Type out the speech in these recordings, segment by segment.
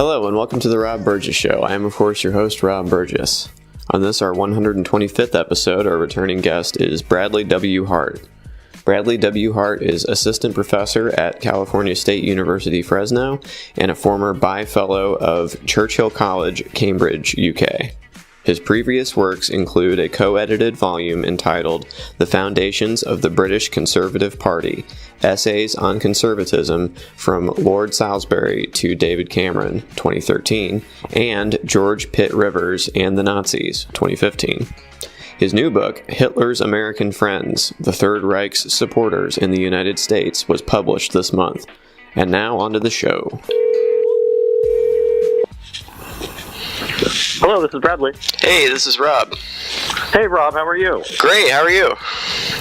Hello and welcome to the Rob Burgess Show. I am, of course, your host, Rob Burgess. On this, our 125th episode, our returning guest is Bradley W. Hart. Bradley W. Hart is assistant professor at California State University, Fresno, and a former By Fellow of Churchill College, Cambridge, UK. His previous works include a co-edited volume entitled The Foundations of the British Conservative Party, Essays on Conservatism from Lord Salisbury to David Cameron, 2013, and George Pitt-Rivers and the Nazis, 2015. His new book, Hitler's American Friends, The Third Reich's Supporters in the United States, was published this month. And now onto the show. Hello, this is Bradley. Hey, this is Rob. Hey, Rob, how are you? Great, how are you?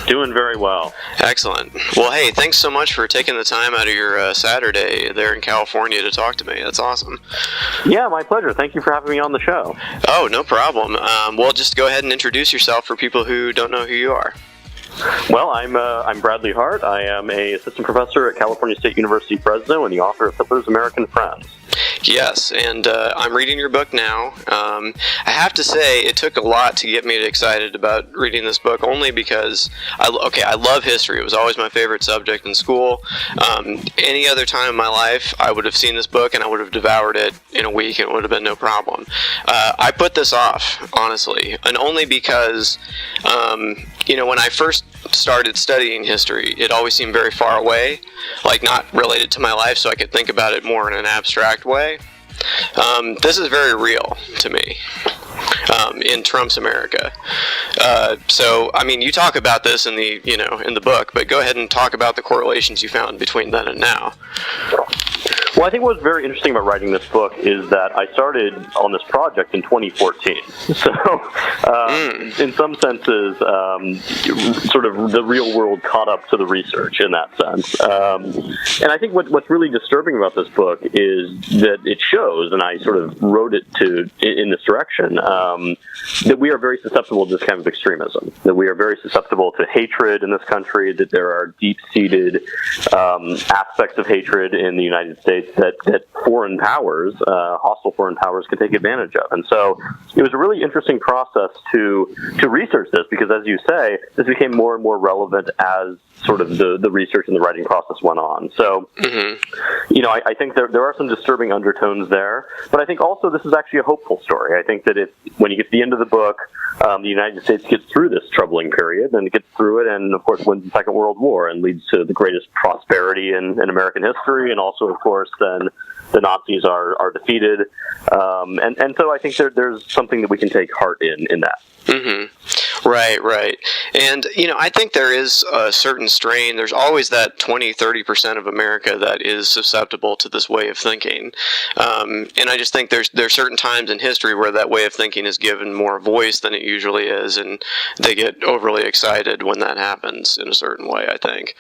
Doing very well. Excellent. Well, hey, thanks so much for taking the time out of your Saturday there in California to talk to me. That's awesome. Yeah, my pleasure. Thank you for having me on the show. Oh, no problem. Well, just go ahead and introduce yourself for people who don't know who you are. Well, I'm Bradley Hart. I am a assistant professor at California State University, Fresno, and the author of Hitler's American Friends. Yes, and I'm reading your book now. I have to say, it took a lot to get me excited about reading this book, only because, I love history. It was always my favorite subject in school. Any other time in my life, I would have seen this book and I would have devoured it in a week and it would have been no problem. I put this off, honestly, and only because, when I first started studying history, it always seemed very far away, like not related to my life, so I could think about it more in an abstract way. This is very real to me in Trump's America. So, I mean, you talk about this in the book, but go ahead and talk about the correlations you found between then and now. Well, I think what's very interesting about writing this book is that I started on this project in 2014. So, in some senses, sort of the real world caught up to the research in that sense. And I think what's really disturbing about this book is that it shows, and I sort of wrote it in this direction, that we are very susceptible to this kind of extremism, that we are very susceptible to hatred in this country, that there are deep-seated aspects of hatred in the United States that foreign powers, hostile foreign powers, can take advantage of. And so it was a really interesting process to research this, because as you say, this became more and more relevant as sort of the research and the writing process went on. So, I think there are some disturbing undertones there, but I think also this is actually a hopeful story. I think that when you get to the end of the book, the United States gets through this troubling period, and it gets through it, and of course wins the Second World War and leads to the greatest prosperity in American history, and also, of course, then the Nazis are defeated. And so I think there's something that we can take heart in that. Mm-hmm. Right. And, I think there is a certain strain. There's always that 20-30% of America that is susceptible to this way of thinking. And I just think there's certain times in history where that way of thinking is given more voice than it usually is, and they get overly excited when that happens in a certain way, I think.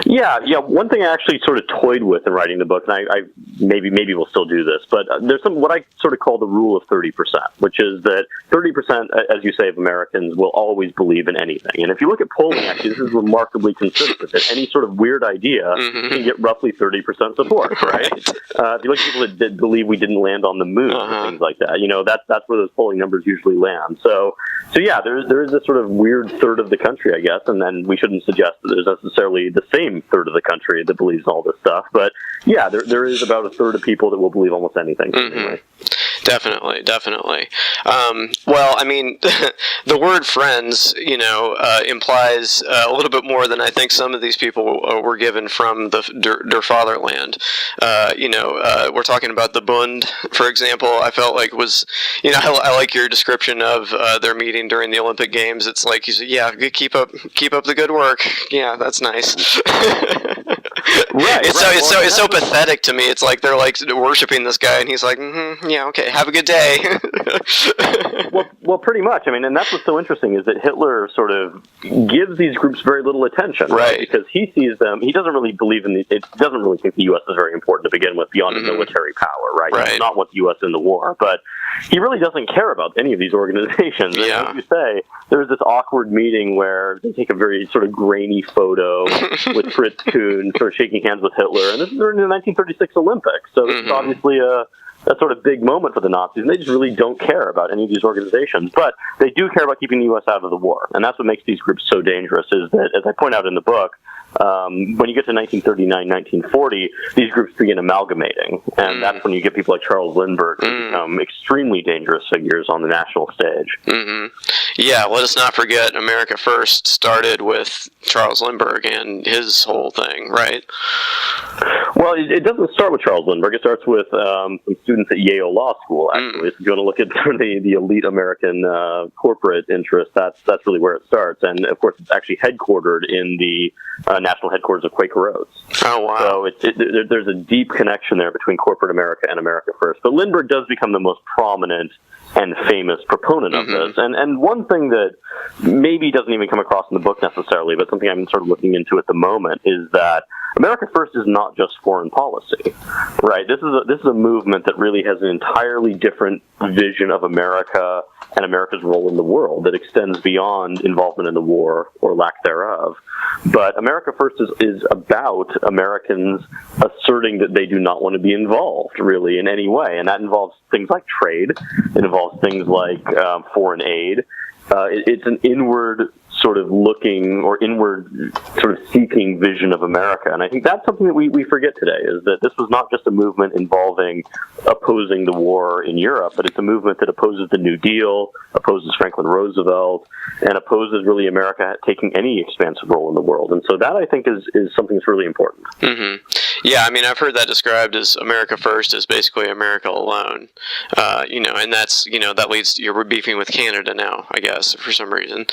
Yeah. One thing I actually sort of toyed with in writing the book, and I maybe we'll still do this, but there's what I sort of call the rule of 30%, which is that 30%, as you say, of Americans will always believe in anything. And if you look at polling, actually, this is remarkably consistent, that any sort of weird idea can get roughly 30% support, right? If you look at people that believe we didn't land on the moon, and things like that, that's where those polling numbers usually land. So yeah, there is this sort of weird third of the country, I guess, and then we shouldn't suggest that there's necessarily the same third of the country that believes all this stuff. But yeah, there is about a third of people that will believe almost anything. Anyway. Definitely. Well, I mean, the word friends, implies a little bit more than I think some of these people were given from their fatherland. We're talking about the Bund, for example. I felt like was, I like your description of their meeting during the Olympic Games. It's like you said, yeah, keep up the good work. Yeah, that's nice. Right. It's so pathetic to me. It's like they're like worshiping this guy, and he's like, yeah, okay, have a good day. Well, pretty much. I mean, and that's what's so interesting is that Hitler sort of gives these groups very little attention, right? Because he sees them. He doesn't really believe it doesn't really think the U.S. is very important to begin with, beyond a military power, right? He does not want the U.S. in the war, but he really doesn't care about any of these organizations. And as you say, there's this awkward meeting where they take a very sort of grainy photo with Fritz Kuhn sort of shaking hands with Hitler, and this is during the 1936 Olympics, so this is obviously a sort of big moment for the Nazis, and they just really don't care about any of these organizations. But they do care about keeping the U.S. out of the war, and that's what makes these groups so dangerous, is that, as I point out in the book, when you get to 1939, 1940, these groups begin amalgamating, and that's when you get people like Charles Lindbergh who become extremely dangerous figures on the national stage. Yeah, let us not forget America First started with Charles Lindbergh and his whole thing, right? Well, it doesn't start with Charles Lindbergh. It starts with some students at Yale Law School, actually. If you want to look at the elite American corporate interest, that's really where it starts. And, of course, it's actually headquartered in the national headquarters of Quaker Oats. Oh, wow. So there's a deep connection there between corporate America and America First. But Lindbergh does become the most prominent and famous proponent of this. And one thing that maybe doesn't even come across in the book necessarily, but something I'm sort of looking into at the moment, is that America First is not just foreign policy, right? This is a movement that really has an entirely different vision of America and America's role in the world that extends beyond involvement in the war or lack thereof. But America First is about Americans asserting that they do not want to be involved, really, in any way. And that involves things like trade. It involves things like foreign aid. It's an inward sort of looking or inward sort of seeking vision of America. And I think that's something that we forget today, is that this was not just a movement involving opposing the war in Europe, but it's a movement that opposes the New Deal, opposes Franklin Roosevelt, and opposes really America taking any expansive role in the world. And so that, I think, is something that's really important. Yeah, I mean, I've heard that described as America First is basically America alone. And that's, that leads to, you're beefing with Canada now, I guess, for some reason,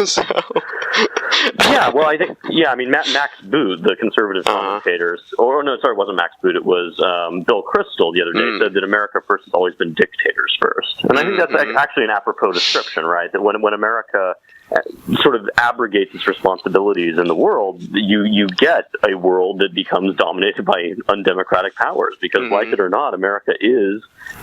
so. I mean, Max Boot, the conservative commentators, it wasn't Max Boot, it was Bill Kristol the other day, said that America First has always been dictators first. And I think that's actually an apropos description, right? That when America sort of abrogates its responsibilities in the world, you get a world that becomes dominated by undemocratic powers, because like it or not, America is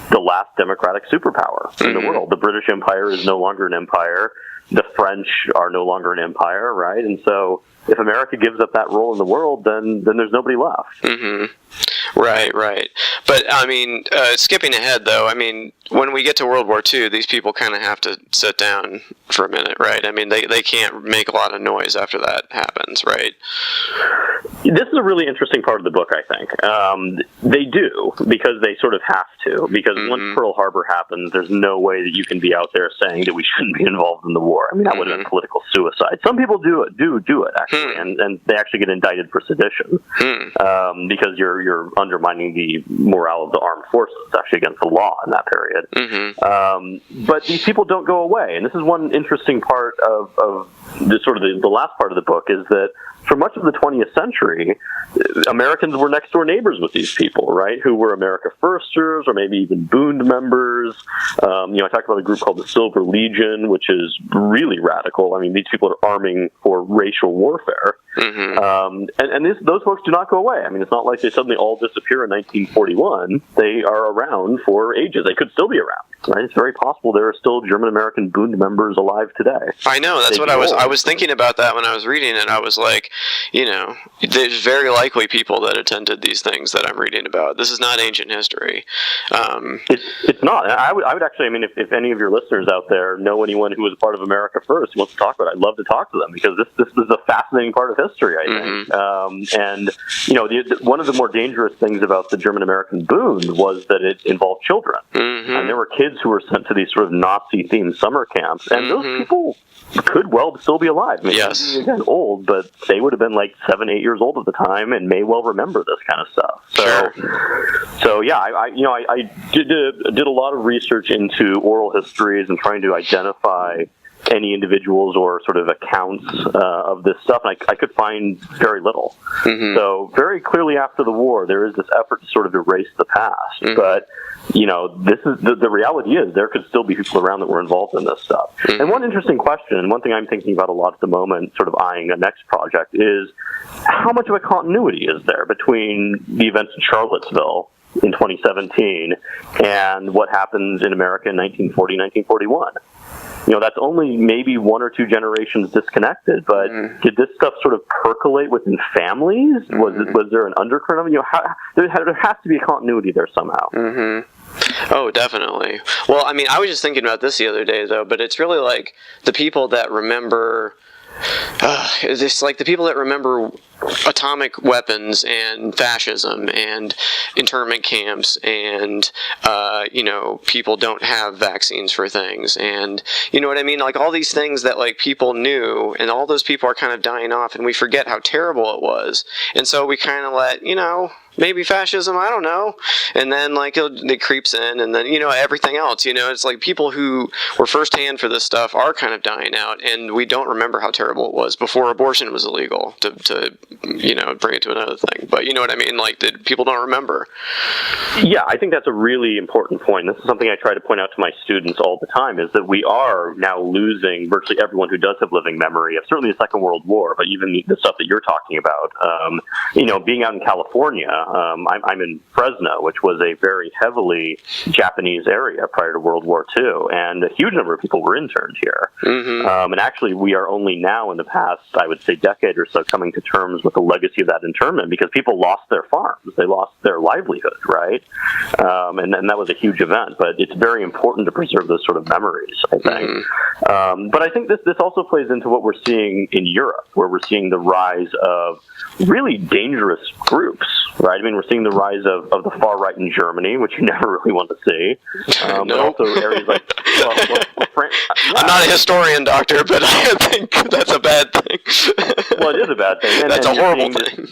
the last democratic superpower in the world. The British Empire is no longer an empire. The French are no longer an empire, right? And so if America gives up that role in the world, then there's nobody left. Right. But, I mean, skipping ahead, though, I mean, when we get to World War II, these people kind of have to sit down for a minute, right? I mean, they can't make a lot of noise after that happens, right? This is a really interesting part of the book, I think. They do, because they sort of have to, because once Pearl Harbor happens, there's no way that you can be out there saying that we shouldn't be involved in the war. I mean, that would have been political suicide. Some people do it, actually, and they actually get indicted for sedition, because you're undermining the morale of the armed forces. It's actually against the law in that period. But these people don't go away, and this is one interesting part of the last part of the book, is that for much of the 20th century, Americans were next door neighbors with these people, right? Who were America Firsters, or maybe even Bund members. I talked about a group called the Silver Legion, which is really radical. I mean, these people are arming for racial warfare. Those folks do not go away. I mean, it's not like they suddenly all disappear in 1941. They are around for ages. They could still be around, right? It's very possible there are still German-American Bund members alive today. I know. That's what I was thinking about that when I was reading it. I was like, there's very likely people that attended these things that I'm reading about. This is not ancient history. It's not. I would actually, I mean, if any of your listeners out there know anyone who was a part of America First who wants to talk about it, I'd love to talk to them, because this is a fascinating part of history, I think. One of the more dangerous things about the German-American Bund was that it involved children. And there were kids who were sent to these sort of Nazi-themed summer camps, and those people could well still be alive. I mean, again, old, but they would have been like 7, 8 years old at the time, and may well remember this kind of stuff. So yeah, I did a lot of research into oral histories and trying to identify any individuals or sort of accounts of this stuff, and I could find very little. So very clearly after the war, there is this effort to sort of erase the past, but this is the reality is there could still be people around that were involved in this stuff. And one interesting question, and one thing I'm thinking about a lot at the moment, sort of eyeing a next project, is how much of a continuity is there between the events in Charlottesville in 2017 and what happens in America in 1940, 1941. That's only maybe one or two generations disconnected, but did this stuff sort of percolate within families? Was there an undercurrent of it? There has to be a continuity there somehow. Oh, definitely. Well, I mean, I was just thinking about this the other day, though, but it's really like the people that remember... it's like the people that remember atomic weapons and fascism and internment camps and people don't have vaccines for things, and you know what I mean, like all these things that like people knew, and all those people are kind of dying off, and we forget how terrible it was, and so we kind of let maybe fascism, I don't know, and then like it creeps in, and then everything else, it's like people who were firsthand for this stuff are kind of dying out, and we don't remember how terrible it was before abortion was illegal, to bring it to another thing, but you know what I mean, like people don't remember. Yeah, I think that's a really important point. This is something I try to point out to my students all the time, is that we are now losing virtually everyone who does have living memory of certainly the Second World War, but even the stuff that you're talking about. Being out in California, I'm in Fresno, which was a very heavily Japanese area prior to World War II, and a huge number of people were interned here. And actually, we are only now in the past, I would say, decade or so, coming to terms with the legacy of that internment, because people lost their farms, they lost their livelihood, right? And that was a huge event. But it's very important to preserve those sort of memories, I think. But I think this also plays into what we're seeing in Europe, where we're seeing the rise of really dangerous groups, right? I mean, we're seeing the rise of the far right in Germany, which you never really want to see. But also areas like France. I'm not a historian, doctor, but I think that's a bad thing. Well, it is a bad thing. And, that's a horrible thing.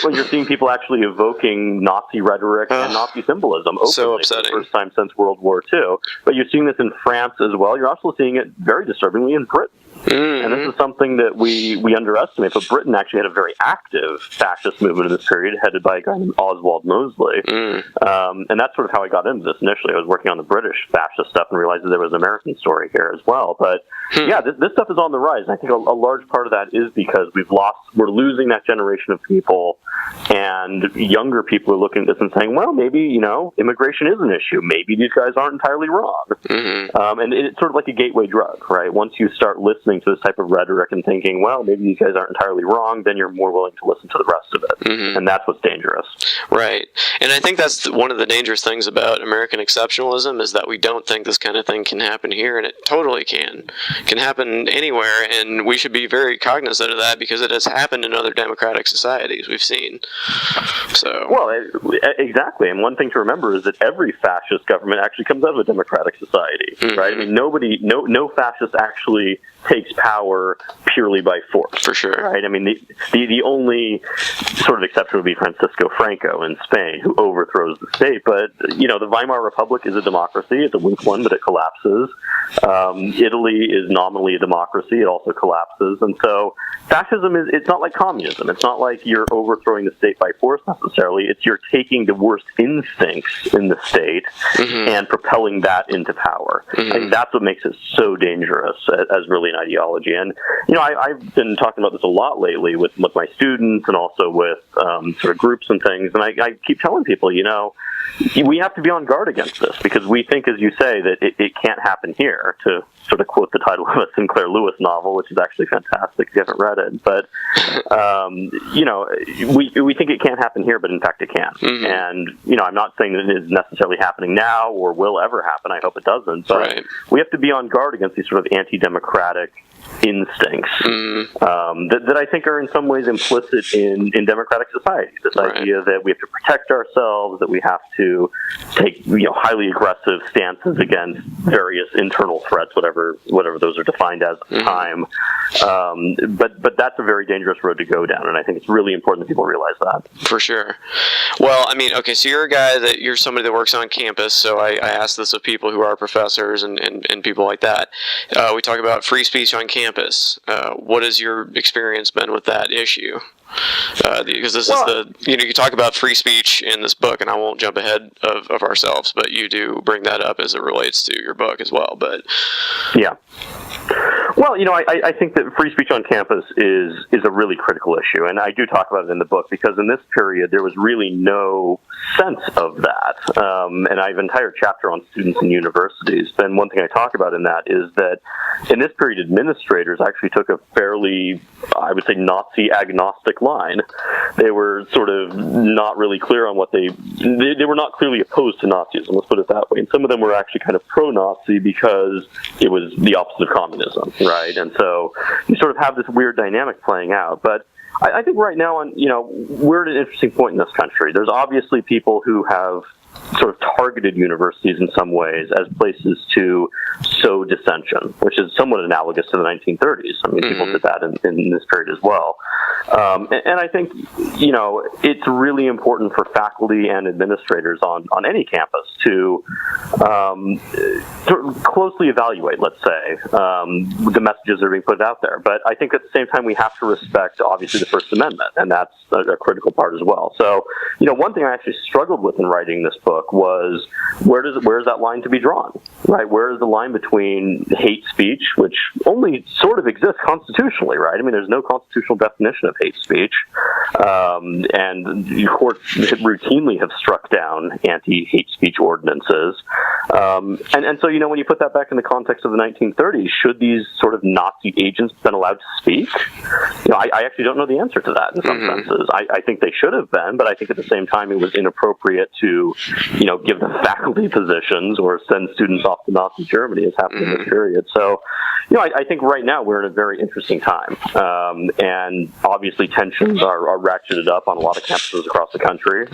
Well, you're seeing people actually evoking Nazi rhetoric and Nazi symbolism openly so upsetting. for the first time since World War II. But you're seeing this in France as well. You're also seeing it very disturbingly in Britain. And this is something that we underestimate, but Britain actually had a very active fascist movement in this period, headed by a guy named Oswald Mosley. And that's sort of how I got into this initially. I was working on the British fascist stuff and realized that there was an American story here as well. But yeah, this stuff is on the rise. And I think a large part of that is because we're losing that generation of people, and younger people are looking at this and saying, well, maybe, immigration is an issue. Maybe these guys aren't entirely wrong. And it's sort of like a gateway drug, right? Once you start listening to this type of rhetoric and thinking, well, maybe these guys aren't entirely wrong, then you're more willing to listen to the rest of it. And that's what's dangerous. Right. And I think that's one of the dangerous things about American exceptionalism, is that we don't think this kind of thing can happen here, and it totally can. It can happen anywhere, and we should be very cognizant of that, because it has happened in other democratic societies we've seen. So. Well, exactly. And one thing to remember is that every fascist government actually comes out of a democratic society, right? I mean, no fascist actually takes power purely by force. For sure. Right? I mean, the only sort of exception would be Francisco Franco in Spain, who overthrows the state. But, the Weimar Republic is a democracy. It's a weak one, but it collapses. Italy is nominally a democracy. It also collapses. And so fascism it's not like communism. It's not like you're overthrowing the state by force necessarily. It's you're taking the worst instincts in the state and propelling that into power. I think that's what makes it so dangerous as really an ideology. And, I've been talking about this a lot lately with my students and also with sort of groups and things. And I keep telling people, we have to be on guard against this, because we think, as you say, that it can't happen here, to sort of quote the title of a Sinclair Lewis novel, which is actually fantastic if you haven't read it. But, we think it can't happen here, but in fact it can. And, I'm not saying that it is necessarily happening now or will ever happen. I hope it doesn't. But we have to be on guard against these sort of anti-democratic instincts that I think are in some ways implicit in democratic societies. This idea that we have to protect ourselves, that we have to take highly aggressive stances against various internal threats, whatever those are defined as at the time. But that's a very dangerous road to go down, and I think it's really important that people realize that. For sure. Well, I mean, okay, so you're somebody that works on campus, so I ask this of people who are professors and people like that. We talk about free speech on campus. What has your experience been with that issue? Because this is you talk about free speech in this book, and I won't jump ahead of ourselves, but you do bring that up as it relates to your book as well. But yeah. Well, I think that free speech on campus is a really critical issue, and I do talk about it in the book because in this period there was really no sense of that. And I have an entire chapter on students in universities. And one thing I talk about in that is that in this period, administrators actually took a fairly, I would say, Nazi agnostic line. They were sort of not really clear on what they were not clearly opposed to Nazism, let's put it that way. And some of them were actually kind of pro-Nazi because it was the opposite of communism, right? And so you sort of have this weird dynamic playing out. But I think right now, we're at an interesting point in this country. There's obviously people who have sort of targeted universities in some ways as places to sow dissension, which is somewhat analogous to the 1930s. I mean, people did that in this period as well. And I think, it's really important for faculty and administrators on any campus to closely evaluate, let's say, the messages that are being put out there. But I think at the same time, we have to respect, obviously, the First Amendment, and that's a critical part as well. So, one thing I actually struggled with in writing this book was where is that line to be drawn, right? Where is the line between hate speech, which only sort of exists constitutionally, right? I mean, there's no constitutional definition of hate speech, and courts routinely have struck down anti-hate speech ordinances. And so, when you put that back in the context of the 1930s, should these sort of Nazi agents have been allowed to speak? I actually don't know the answer to that in some senses. I think they should have been, but I think at the same time it was inappropriate to, give them faculty positions or send students off to Nazi Germany, as happened in this period. So, I think right now we're in a very interesting time. And obviously tensions are ratcheted up on a lot of campuses across the country.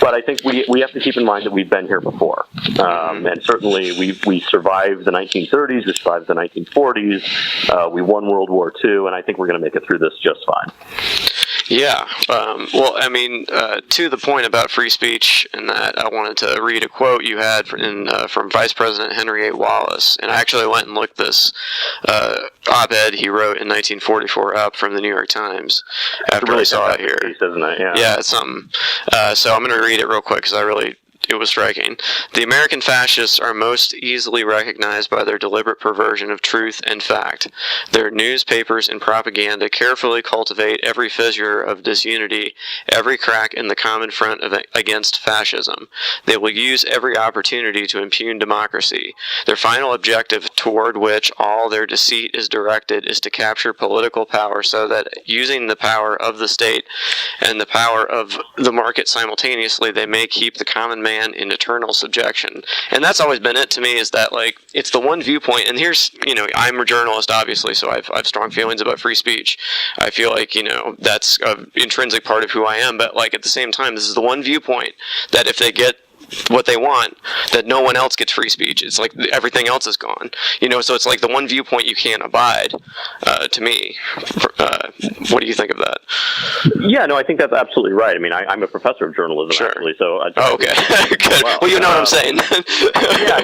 But I think we have to keep in mind that we've been here before. And certainly we survived the 1930s, we survived the 1940s, we won World War II, and I think we're going to make it through this just fine. Yeah. To the point about free speech and that, I wanted to read a quote you had from Vice President Henry A. Wallace. And I actually went and looked this op-ed he wrote in 1944 up from the New York Times after I saw it here. Piece, isn't it? Yeah, it's something. So I'm going to read it real quick because it was striking. The American fascists are most easily recognized by their deliberate perversion of truth and fact. Their newspapers and propaganda carefully cultivate every fissure of disunity, every crack in the common front against fascism. They will use every opportunity to impugn democracy. Their final objective, toward which all their deceit is directed, is to capture political power so that, using the power of the state and the power of the market simultaneously, they may keep the common man in eternal subjection. And that's always been it to me, is that, like, it's the one viewpoint. And here's, I'm a journalist, obviously, so I've strong feelings about free speech. I feel like, that's an intrinsic part of who I am. But, like, at the same time, this is the one viewpoint that if they get what they want, that no one else gets free speech. It's like everything else is gone. So it's like the one viewpoint you can't abide, to me. What do you think of that? Yeah, no, I think that's absolutely right. I mean, I'm a professor of journalism, actually, so... okay. Good. Well, you know what I'm saying.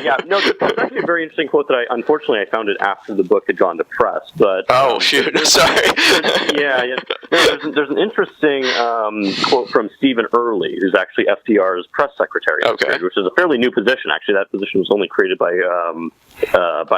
Yeah. No, it's actually a very interesting quote that unfortunately I found it after the book had gone to press, but... Oh, shoot. Sorry. Yeah. There's an interesting quote from Stephen Early, who's actually FDR's press secretary. Okay. Which is a fairly new position. Actually, that position was only created by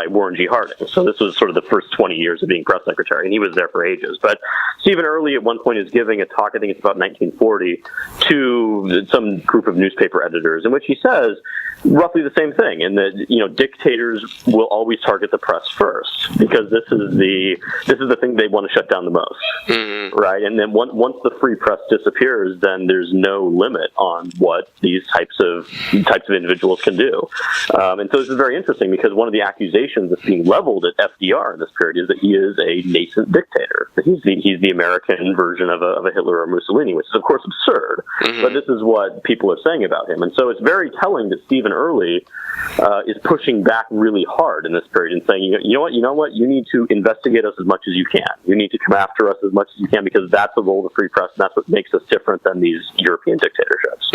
Warren G. Harding. So this was sort of the first 20 years of being press secretary, and he was there for ages. But Stephen Early at one point is giving a talk, I think it's about 1940, to some group of newspaper editors, in which he says roughly the same thing, in that dictators will always target the press first because this is the thing they want to shut down the most, right? And then once the free press disappears, then there's no limit on what these types of individuals can do. And so this is very interesting because one of the accusations that's being leveled at FDR in this period is that he is a nascent dictator. That he's the American version of a Hitler or Mussolini, which is of course absurd. But this is what people are saying about him, and so it's very telling that Stephen Early is pushing back really hard in this period and saying, you know what, you need to investigate us as much as you can. You need to come after us as much as you can because that's the role of the free press, and that's what makes us different than these European dictatorships.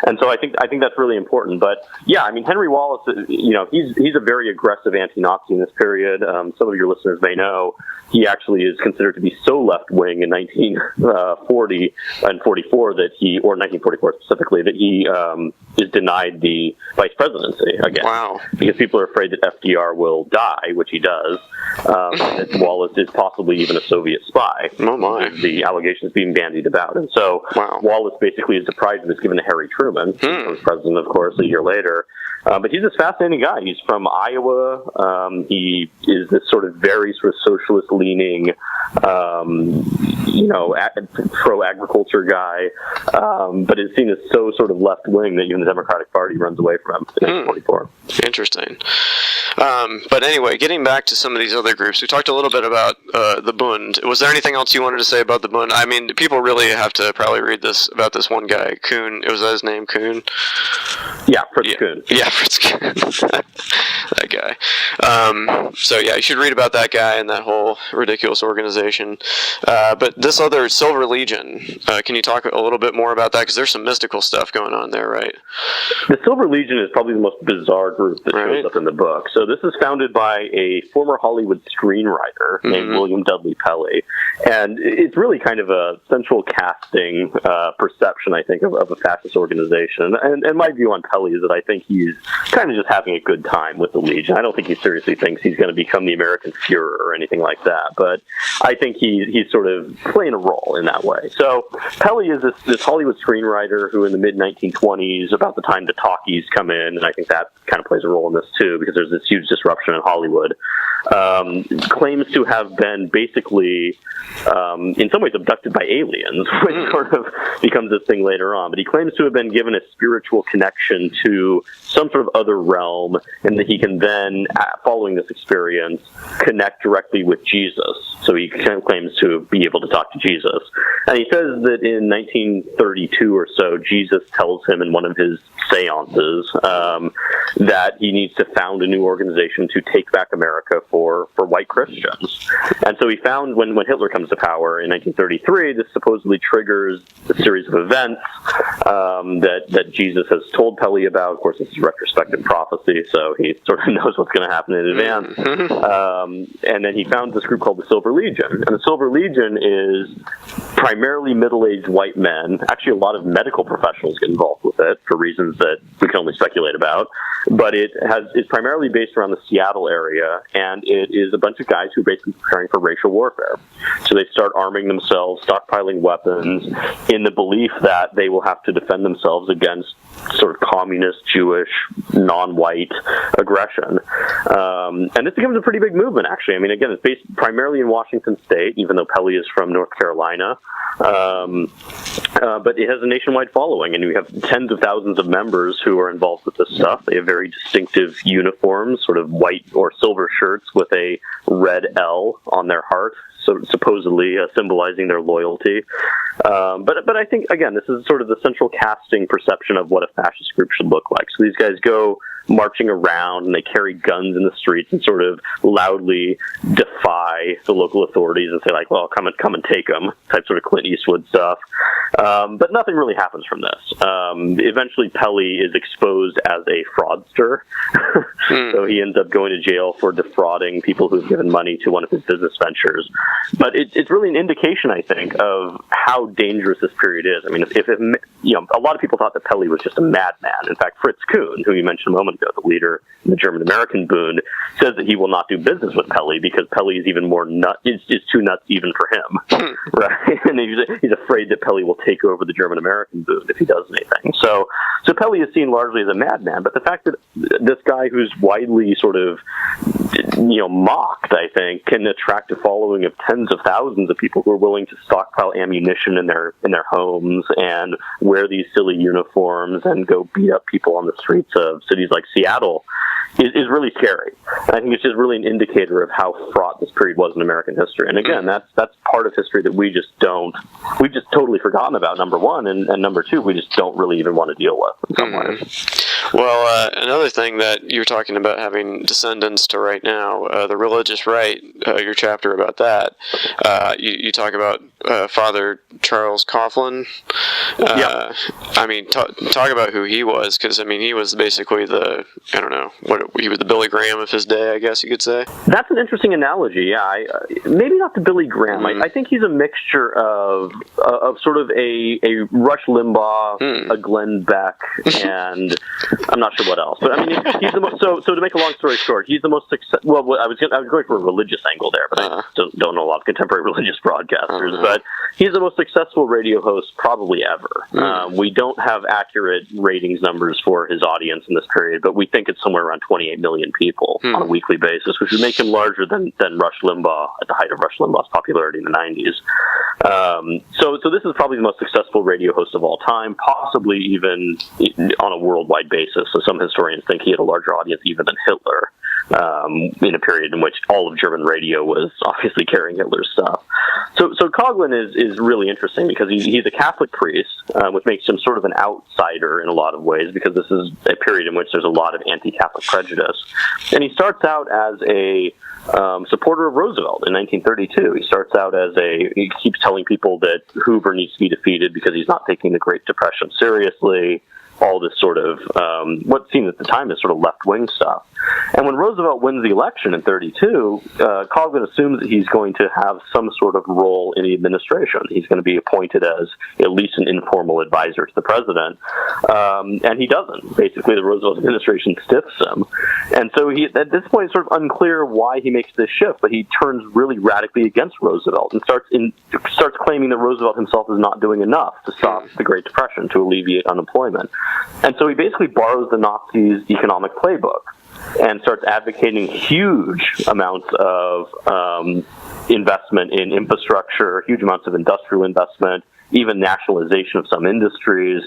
And so I think that's really important. But yeah, I mean, Henry Wallace, he's a very aggressive anti-Nazi in this period. Some of your listeners may know he actually is considered to be so left-wing in 1940 and 44 that or 1944 specifically, that he is denied the vice presidency again. Wow. Because people are afraid that FDR will die, which he does, and that Wallace is possibly even a Soviet spy. Oh, my. The allegations being bandied about. And so Wallace basically is deprived and is given to Harry Truman, who was president, of course, a year later. But he's this fascinating guy. He's from Iowa. He is this sort of very sort of socialist-leaning, pro-agriculture guy, but is seen as so sort of left-wing that even the Democratic Party runs away from him in 1944. Interesting. But anyway, getting back to some of these other groups, we talked a little bit about the Bund. Was there anything else you wanted to say about the Bund? I mean, people really have to probably read this about this one guy, Kuhn. Was that his name, Kuhn? Yeah, Fritz Kuhn. Yeah, Fritz Kuhn. That guy. So yeah, you should read about that guy and that whole ridiculous organization. But this other Silver Legion, can you talk a little bit more about that? Because there's some mystical stuff going on there, right? The Silver Legion is probably the most bizarre group that shows up in the book. So this is founded by a former Hollywood screenwriter named William Dudley Pelley. And it's really kind of a central casting perception, I think, of a fascist organization. And my view on Pelley is that I think he's kind of just having a good time with the Legion. I don't think he seriously thinks he's going to become the American Führer or anything like that. But I think he's sort of playing a role in that way. So Pelley is this Hollywood screenwriter who in the mid-1920s, about the time the talkies come in, and I think that kind of plays a role in this too, because there's this huge disruption in Hollywood, claims to have been basically, in some ways, abducted by aliens, which sort of becomes this thing later on. But he claims to have been given a spiritual connection to some sort of other realm, and that he can then, following this experience, connect directly with Jesus. So he kind of claims to be able to talk to Jesus. And he says that in 1932 or so, Jesus tells him in one of his seances that he needs to found a new organization to take back America for white Christians. And so he found when Hitler comes to power in 1933, this supposedly triggers a series of events that Jesus has told Pelley about. Of course, this is retrospective prophecy, so he sort of knows what's going to happen in advance. And then he found this group called the Silver Legion. And the Silver Legion is primarily middle-aged white men. Actually, a lot of medical professionals get involved with it for reasons that we can only speculate about. But it's primarily based around the Seattle area, and it is a bunch of guys who are basically preparing for racial warfare. So they start arming themselves, stockpiling weapons, in the belief that they will have to defend themselves against sort of communist, Jewish, non-white aggression. And this becomes a pretty big movement, actually. I mean, again, it's based primarily in Washington State, even though Pelley is from North Carolina. But it has a nationwide following, and we have tens of thousands of members who are involved with this stuff. They have very distinctive uniforms, sort of white or silver shirts with a red L on their heart, so supposedly symbolizing their loyalty. But I think, again, this is sort of the central casting perception of what a fascist group should look like. So these guys go marching around, and they carry guns in the streets and sort of loudly defy the local authorities and say, like, well, come and take them, type sort of Clint Eastwood stuff. But nothing really happens from this. Eventually, Pelley is exposed as a fraudster. So he ends up going to jail for defrauding people who've given money to one of his business ventures. But it's really an indication, I think, of how dangerous this period is. I mean, if a lot of people thought that Pelley was just a madman. In fact, Fritz Kuhn, who you mentioned a moment ago, the leader in the German-American Bund, says that he will not do business with Pelley because Pelley is even more is too nuts even for him, right? And he's afraid that Pelley will take over the German-American Bund if he does anything. So Pelley is seen largely as a madman, but the fact that this guy who's widely sort of mocked, I think, can attract a following of tens of thousands of people who are willing to stockpile ammunition in their homes and wear these silly uniforms and go beat up people on the streets of cities like Seattle is really scary. I think it's just really an indicator of how fraught this period was in American history. And again, that's part of history that we've just totally forgotten about, number one, and number two, we just don't really even want to deal with in some ways. Well, another thing that you're talking about having descendants to right now, the religious right, your chapter about that, you talk about Father Charles Coughlin. Yeah. I mean, talk about who he was, because, I mean, he was basically he was the Billy Graham of his day, I guess you could say. That's an interesting analogy, yeah. Maybe not the Billy Graham. I think he's a mixture of sort of a Rush Limbaugh, a Glenn Beck, and I'm not sure what else, but I mean, he's the most. So to make a long story short, he's the most successful. Well, I was going for a religious angle there, but I don't know a lot of contemporary religious broadcasters. But he's the most successful radio host probably ever. We don't have accurate ratings numbers for his audience in this period, but we think it's somewhere around 28 million people on a weekly basis, which would make him larger than Rush Limbaugh at the height of Rush Limbaugh's popularity in the 90s. So this is probably the most successful radio host of all time, possibly even on a worldwide basis. So some historians think he had a larger audience even than Hitler, in a period in which all of German radio was obviously carrying Hitler's stuff. So Coughlin is really interesting because he's a Catholic priest, which makes him sort of an outsider in a lot of ways, because this is a period in which there's a lot of anti-Catholic prejudice. And he starts out as a supporter of Roosevelt in 1932. He starts out he keeps telling people that Hoover needs to be defeated because he's not taking the Great Depression seriously. All this sort of, what seemed at the time as sort of left-wing stuff. And when Roosevelt wins the election in 32, Coughlin assumes that he's going to have some sort of role in the administration. He's going to be appointed as at least an informal advisor to the president. And he doesn't. Basically, the Roosevelt administration stiffs him. And so at this point, it's sort of unclear why he makes this shift, but he turns really radically against Roosevelt and starts claiming that Roosevelt himself is not doing enough to stop the Great Depression, to alleviate unemployment. And so he basically borrows the Nazis' economic playbook and starts advocating huge amounts of investment in infrastructure, huge amounts of industrial investment, even nationalization of some industries.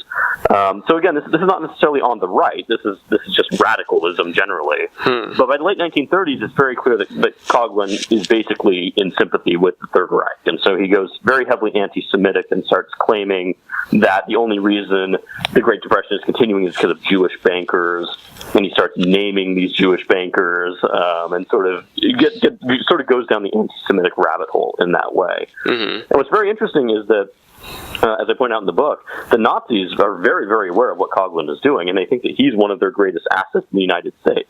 So again, this is not necessarily on the right. This is just radicalism generally. But by the late 1930s, it's very clear that Coughlin is basically in sympathy with the Third Reich, and so he goes very heavily anti-Semitic and starts claiming that the only reason the Great Depression is continuing is because of Jewish bankers. And he starts naming these Jewish bankers, and sort of goes down the anti-Semitic rabbit hole in that way. And what's very interesting is that, as I point out in the book, the Nazis are very, very aware of what Coughlin is doing, and they think that he's one of their greatest assets in the United States.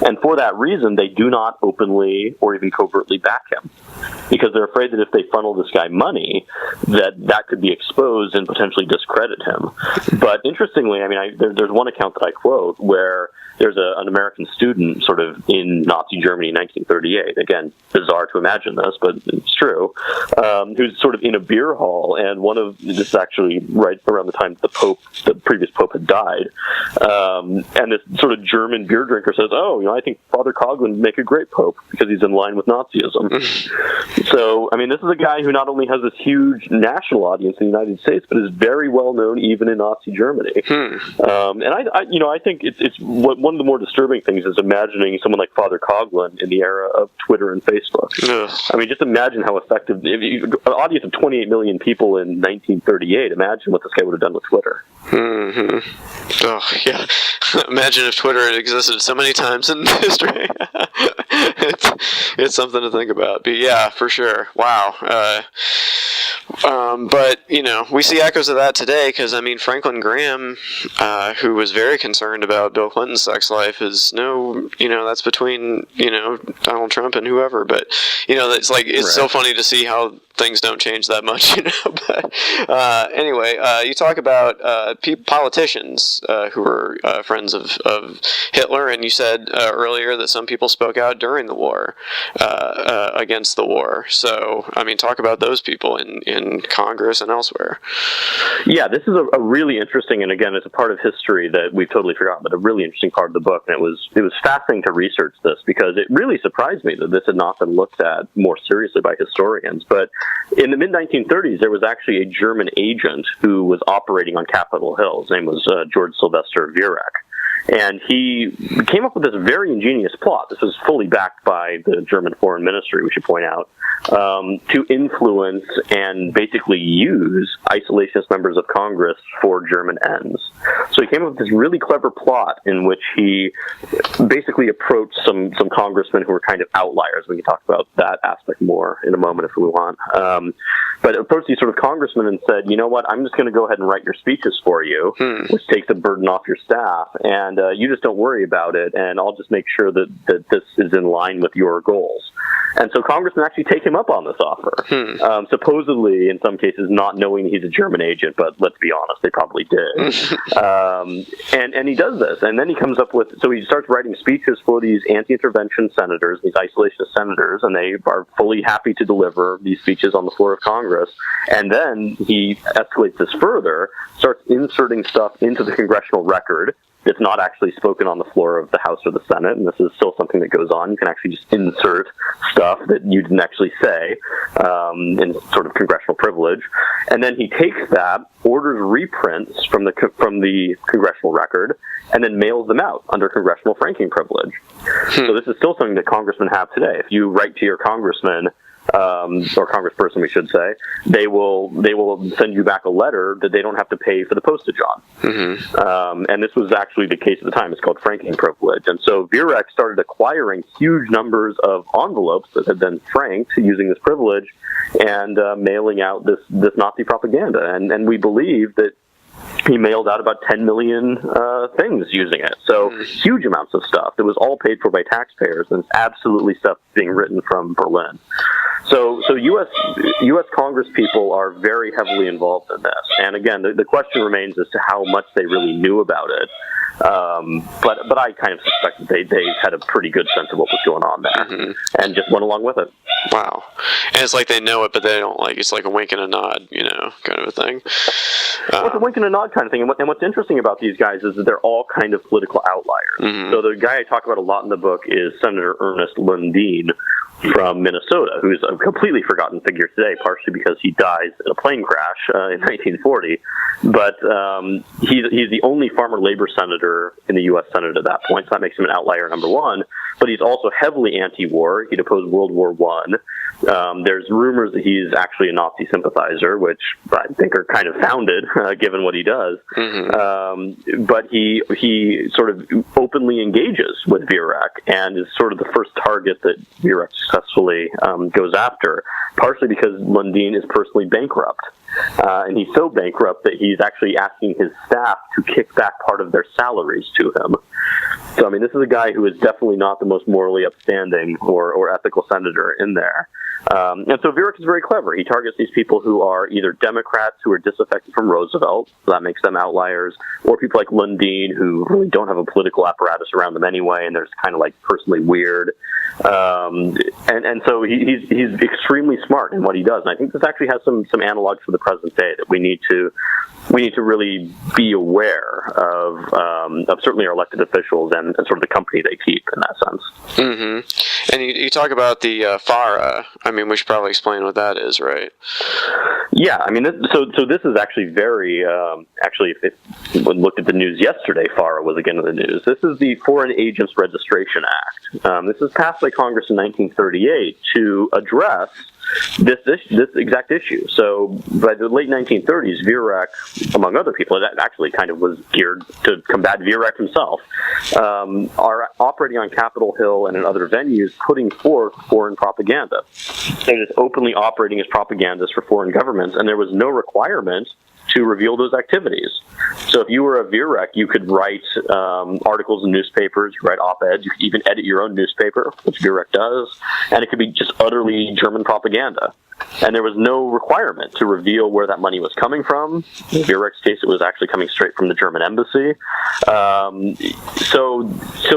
And for that reason, they do not openly or even covertly back him, because they're afraid that if they funnel this guy money, that could be exposed and potentially discredit him. But interestingly, I mean, there's one account that I quote where there's an American student sort of in Nazi Germany in 1938. Again, bizarre to imagine this, but it's true. Who's sort of in a beer hall, and this is actually right around the time the previous pope had died. And this sort of German beer drinker says, I think Father Coughlin would make a great pope because he's in line with Nazism. So, I mean, this is a guy who not only has this huge national audience in the United States, but is very well known even in Nazi Germany. And I think it's one of the more disturbing things is imagining someone like Father Coughlin in the era of Twitter and Facebook. I mean, just imagine how effective, an audience of 28 million people in 1938, imagine what this guy would have done with Twitter. Oh, yeah. Imagine if Twitter had existed so many times in history. It's something to think about. But yeah, for sure. Wow. But, we see echoes of that today because, I mean, Franklin Graham, who was very concerned about Bill Clinton's sex life, is that's between, Donald Trump and whoever. But, it's like, it's so funny to see how things don't change that much, But anyway, you talk about politicians who were friends of Hitler, and you said earlier that some people spoke out during the war against the war. So, I mean, talk about those people in Congress and elsewhere. Yeah, this is a really interesting, and again, it's a part of history that we've totally forgotten, but a really interesting part of the book. And it was fascinating to research this because it really surprised me that this had not been looked at more seriously by historians. But in the mid-1930s, there was actually a German agent who was operating on Capitol Hill. His name was George Sylvester Viereck. And he came up with this very ingenious plot. This was fully backed by the German Foreign Ministry, we should point out, to influence and basically use isolationist members of Congress for German ends. So he came up with this really clever plot in which he basically approached some congressmen who were kind of outliers. We can talk about that aspect more in a moment if we want. But approached these sort of congressmen and said, you know what, I'm just going to go ahead and write your speeches for you, which takes the burden off your staff, and you just don't worry about it, and I'll just make sure that this is in line with your goals. And so congressmen actually take him up on this offer, supposedly in some cases not knowing he's a German agent, but let's be honest, they probably did. And he does this, and then he comes up with, so he starts writing speeches for these anti-intervention senators, these isolationist senators, and they are fully happy to deliver these speeches on the floor of Congress. And then he escalates this further, starts inserting stuff into the congressional record that's not actually spoken on the floor of the House or the Senate, and this is still something that goes on. You can actually just insert stuff that you didn't actually say in sort of congressional privilege. And then he takes that, orders reprints from the congressional record, and then mails them out under congressional franking privilege. So this is still something that congressmen have today. If you write to your congressman, or congressperson, we should say, they will send you back a letter that they don't have to pay for the postage on. And this was actually the case at the time. It's called franking privilege. And so Virek started acquiring huge numbers of envelopes that had been franked using this privilege and mailing out this Nazi propaganda. And we believe that he mailed out about 10 million things using it. So huge amounts of stuff that was all paid for by taxpayers, and it's absolutely stuff being written from Berlin. So U.S. Congress people are very heavily involved in this. And again, the question remains as to how much they really knew about it. But I kind of suspect that they had a pretty good sense of what was going on there and just went along with it. Wow. And it's like they know it, but they don't it's like a wink and a nod, kind of a thing. Well, it's a wink and a nod kind of thing. And what's interesting about these guys is that they're all kind of political outliers. So the guy I talk about a lot in the book is Senator Ernest Lundin from Minnesota, who's a completely forgotten figure today, partially because he dies in a plane crash in 1940. But he's the only farmer labor senator in the U.S. Senate at that point, so that makes him an outlier, number one. But he's also heavily anti-war. He'd opposed World War I. There's rumors that he's actually a Nazi sympathizer, which I think are kind of founded, given what he does. But he sort of openly engages with Virek and is sort of the first target that Virek successfully goes after, partially because Lundin is personally bankrupt. And he's so bankrupt that he's actually asking his staff to kick back part of their salaries to him. So, I mean, this is a guy who is definitely not the most morally upstanding or ethical senator in there. And so Virek is very clever. He targets these people who are either Democrats who are disaffected from Roosevelt, so that makes them outliers, or people like Lundin who really don't have a political apparatus around them anyway, and they're just kind of like personally weird. And so he's extremely smart in what he does. And I think this actually has some analogs for the present day that we need to really be aware of certainly our elected officials and sort of the company they keep in that sense. And you talk about the FARA. I mean, we should probably explain what that is, right? Yeah, I mean, so this is actually very, if we looked at the news yesterday, FARA was again in the news. This is the Foreign Agents Registration Act. This was passed by Congress in 1938 to address this exact issue. So by the late 1930s, Virek, among other people, that actually kind of was geared to combat Virek himself, are operating on Capitol Hill and in other venues, putting forth foreign propaganda. They're just openly operating as propagandists for foreign governments, and there was no requirement to reveal those activities. So if you were a Virek, you could write articles in newspapers, you could write op-eds, you could even edit your own newspaper, which Virek does, and it could be just utterly German propaganda. And there was no requirement to reveal where that money was coming from. In Virek's case, it was actually coming straight from the German embassy. So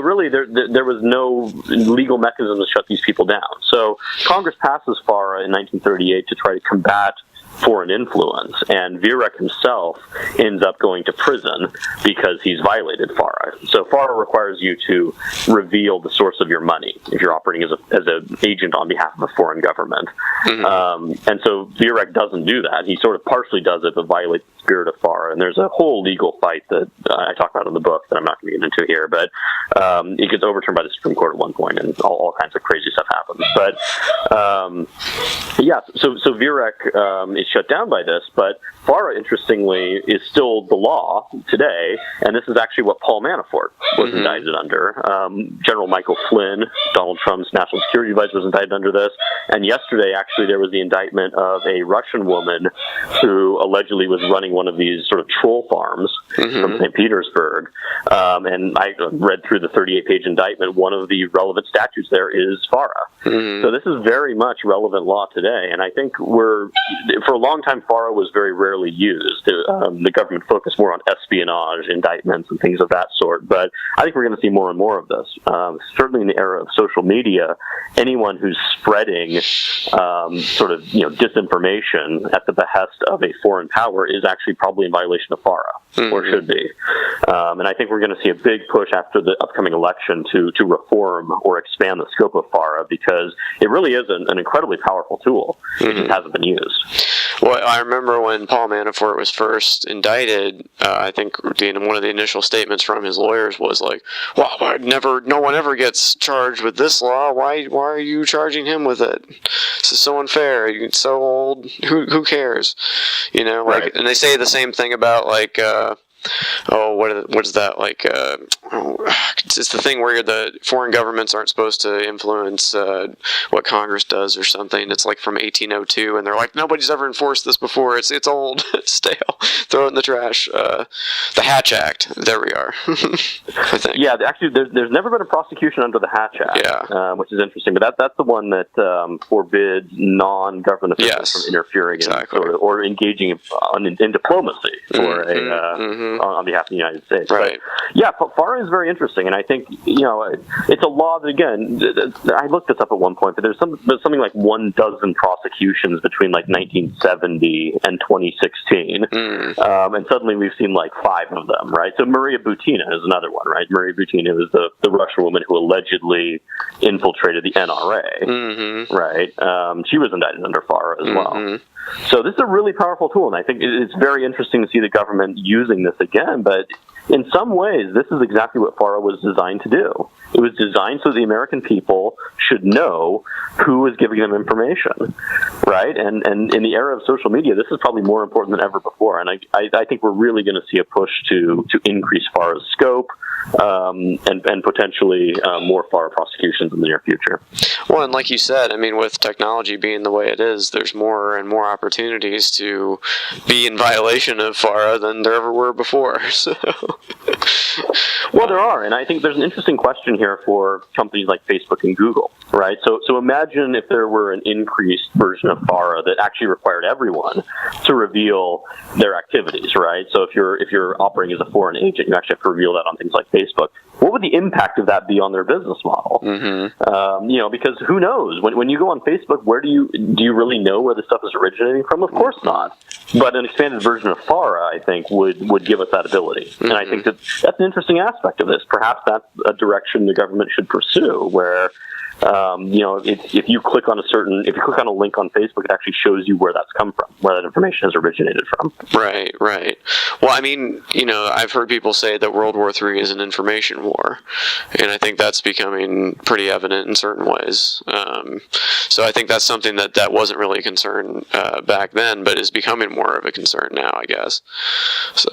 really, there was no legal mechanism to shut these people down. So Congress passes FARA in 1938 to try to combat foreign influence, and Virek himself ends up going to prison because he's violated FARA. So FARA requires you to reveal the source of your money if you're operating as an agent on behalf of a foreign government. And so Virek doesn't do that. He sort of partially does it, but violates the spirit of FARA. And there's a whole legal fight that I talk about in the book that I'm not going to get into here, but it gets overturned by the Supreme Court at one point, and all kinds of crazy stuff happens. But so Virek is shut down by this, but FARA, interestingly, is still the law today, and this is actually what Paul Manafort was indicted under. General Michael Flynn, Donald Trump's national security advisor, was indicted under this, and yesterday, actually, there was the indictment of a Russian woman who allegedly was running one of these sort of troll farms from St. Petersburg. And I read through the 38-page indictment. One of the relevant statutes there is FARA. So this is very much relevant law today. And I think for a long time, FARA was very rarely used. The government focused more on espionage, indictments, and things of that sort. But I think we're going to see more and more of this. Certainly in the era of social media, anyone who's spreading sort of disinformation at the behest of a foreign power is actually probably in violation of FARA, or should be. And I think we're going to see a big push after the upcoming election to reform or expand the scope of FARA, because it really is an incredibly powerful tool. It just hasn't been used. Well, I remember when Paul Manafort was first indicted, I think one of the initial statements from his lawyers was like, well, no one ever gets charged with this law. Why are you charging him with it? This is so unfair. He's so old. Who cares? Right. And they say the same thing about what is that, it's the thing where the foreign governments aren't supposed to influence what Congress does or something. It's like from 1802, and they're like, nobody's ever enforced this before. It's old, it's stale. Throw it in the trash. The Hatch Act. There we are. I think. Yeah, actually, there's never been a prosecution under the Hatch Act, which is interesting. But that's the one that forbids non-government officials from interfering or engaging in diplomacy for on behalf of the United States. Right. But, yeah, FARA is very interesting, and I think it's a law that, again, I looked this up at one point, but there's something like 12 prosecutions between 1970 and 2016, and suddenly we've seen 5 of them, right? So Maria Butina is another one, right? Maria Butina was the Russian woman who allegedly infiltrated the NRA, right? She was indicted under FARA as well. So this is a really powerful tool, and I think it's very interesting to see the government using this again, but in some ways, this is exactly what FARA was designed to do. It was designed so the American people should know who is giving them information, right? And in the era of social media, this is probably more important than ever before, and I think we're really going to see a push to increase FARA's scope, and potentially more FARA prosecutions in the near future. Well, and like you said, I mean, with technology being the way it is, there's more and more opportunities to be in violation of FARA than there ever were before. So. Well, there are, and I think there's an interesting question here for companies like Facebook and Google, right? So imagine if there were an increased version of FARA that actually required everyone to reveal their activities, right? So if you're operating as a foreign agent, you actually have to reveal that on things like Facebook. What would the impact of that be on their business model? Because who knows? When you go on Facebook, where do you really know where the stuff is originating from? Of course not. But an expanded version of FARA, I think, would give us that ability. And I think that's an interesting aspect of this. Perhaps that's a direction the government should pursue, where if you click on a link on Facebook, it actually shows you where that's come from, where that information has originated from. Right. Well, I mean, I've heard people say that World War III is an information war, and I think that's becoming pretty evident in certain ways. So I think that's something that wasn't really a concern back then, but is becoming more of a concern now, I guess. So.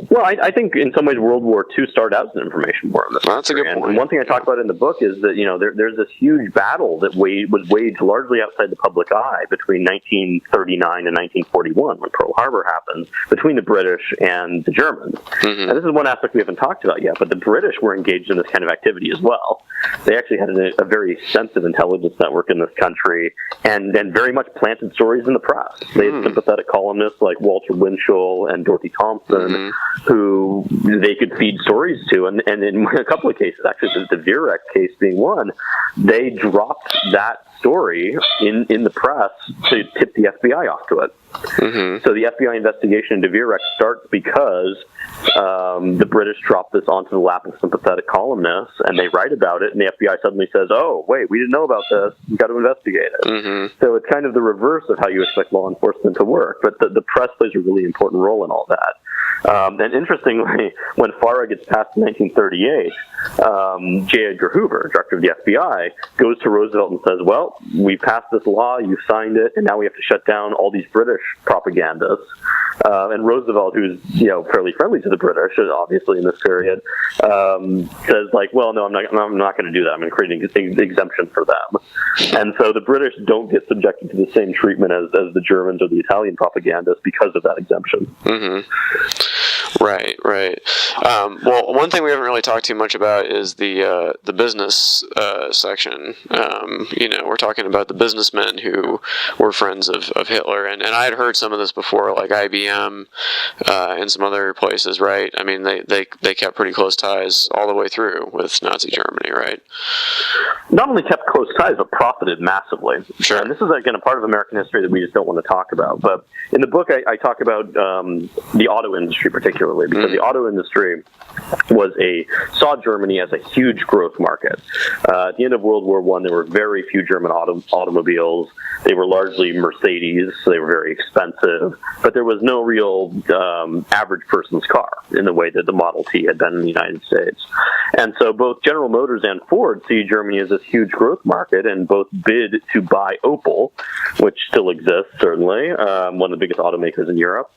Well, I think in some ways World War II started out as an information war. That's a good point. And one thing I talk about in the book is that there's this huge battle that was waged largely outside the public eye between 1939 and 1941, when Pearl Harbor happened, between the British and the Germans. And this is one aspect we haven't talked about yet, but the British were engaged in this kind of activity as well. They actually had a very sensitive intelligence network in this country, and very much planted stories in the press. They had sympathetic columnists like Walter Winchell and Dorothy Thompson, who they could feed stories to, and in a couple of cases, actually the Viereck case being one, they dropped that story in the press to tip the FBI off to it. So the FBI investigation into Viereck starts because the British dropped this onto the lap of sympathetic columnists, and they write about it, and the FBI suddenly says, oh, wait, we didn't know about this. We've got to investigate it. So it's kind of the reverse of how you expect law enforcement to work, but the press plays a really important role in all that. And interestingly, when FARA gets passed in 1938, J. Edgar Hoover, director of the FBI, goes to Roosevelt and says, well, we passed this law, you signed it, and now we have to shut down all these British propagandists. And Roosevelt, who's fairly friendly to the British, obviously in this period, says like, well, no, I'm not going to do that. I'm going to create an exemption for them. And so the British don't get subjected to the same treatment as the Germans or the Italian propagandists because of that exemption. Mm-hmm. Right. Well, one thing we haven't really talked too much about is the business section. We're talking about the businessmen who were friends of Hitler, and I had heard some of this before, like IBM and some other places, right? I mean, they kept pretty close ties all the way through with Nazi Germany, right? Not only kept close ties, but profited massively. Sure. And this is, again, a part of American history that we just don't want to talk about. But in the book, I talk about the auto industry particularly, because the auto industry saw Germany as a huge growth market. At the end of World War I, there were very few German automobiles. They were largely Mercedes, so they were very expensive. But there was no real average person's car in the way that the Model T had been in the United States. And so both General Motors and Ford see Germany as this huge growth market, and both bid to buy Opel, which still exists, certainly, one of the biggest automakers in Europe.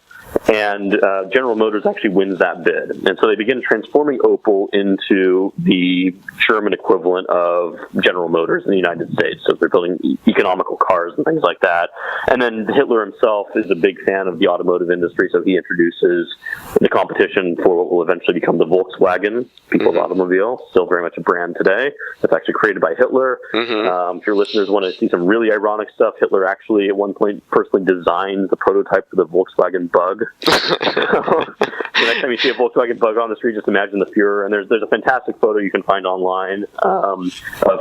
And General Motors actually wins that bid. And so they begin transforming Opel into the German equivalent of General Motors in the United States. So they're building economical cars and things like that. And then Hitler himself is a big fan of the automotive industry, so he introduces the competition for what will eventually become the Volkswagen, people's automobile, still very much a brand today. It's actually created by Hitler. If your listeners want to see some really ironic stuff, Hitler actually at one point personally designed the prototype for the Volkswagen Bug. So the next time you see a Volkswagen Bug on the street, just imagine the Fuhrer. And there's a fantastic photo you can find online of